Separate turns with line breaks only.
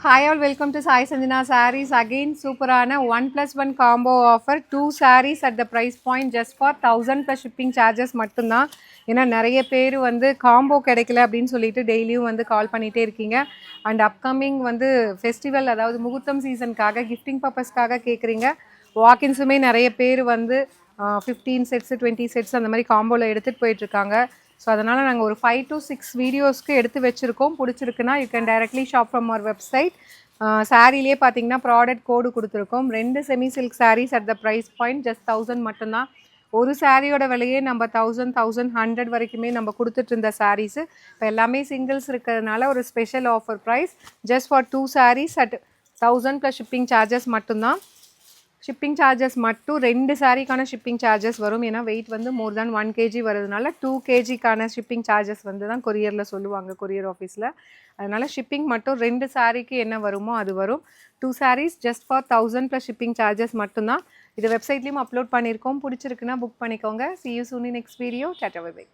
Hi all, welcome to Sai Sanjana Sarees. Again, சூப்பரான 1+1 combo offer 2 sarees at the price point just for 1000 plus shipping charges மட்டும்தான். ஏன்னா நிறைய பேர் வந்து combo கிடைக்கல அப்படின்னு சொல்லிட்டு டெய்லியும் வந்து கால் பண்ணிகிட்டே இருக்கீங்க. அண்ட் அப்கமிங் வந்து ஃபெஸ்டிவல், அதாவது முகூர்த்தம் சீசனுக்காக கிஃப்டிங் பர்பஸ்க்காக கேட்குறீங்க. வாக்கின்ஸுமே நிறைய பேர் வந்து 15 செட்ஸ் 20 செட்ஸ் அந்த மாதிரி காம்போவில் எடுத்துகிட்டு போயிட்டுருக்காங்க. ஸோ அதனால் நாங்கள் ஒரு 5 to 6 வீடியோஸ்க்கு எடுத்து வச்சுருக்கோம். பிடிச்சிருக்குன்னா you can directly shop from our website. சாரீலேயே பார்த்தீங்கன்னா ப்ராடக்ட் கோடு கொடுத்துருக்கோம். 2 semi silk saris at the price point just 1000 மட்டும்தான். ஒரு சாரியோட விலையே நம்ம 1000 1100 வரைக்குமே நம்ம கொடுத்துட்டு இருந்த சாரீஸு இப்போ எல்லாமே சிங்கிள்ஸ் இருக்கிறதுனால ஒரு special offer price just for 2 sarees at 1000 plus shipping charges மட்டும்தான். ஷிப்பிங் சார்ஜஸ் மட்டும் 2 சாரீக்கான ஷிப்பிங் சார்ஜஸ் வரும். ஏன்னா வெயிட் வந்து மோர் தேன் 1 kg வருதுனால 2 kgக்கான ஷிப்பிங் சார்ஜஸ் வந்து தான் கொரியரில் சொல்லுவாங்க, கொரியர் ஆஃபீஸில். அதனால் ஷிப்பிங் மட்டும் 2 சாரீக்கு என்ன வருமோ அது வரும். 2 sarees just for 1000 plus shipping charges மட்டும்தான். இது வெப்சைட்லேயும் அப்லோட் பண்ணியிருக்கோம். பிடிச்சிருக்குன்னா புக் பண்ணிக்கோங்க. See you soon in next video. Tata, bye bye.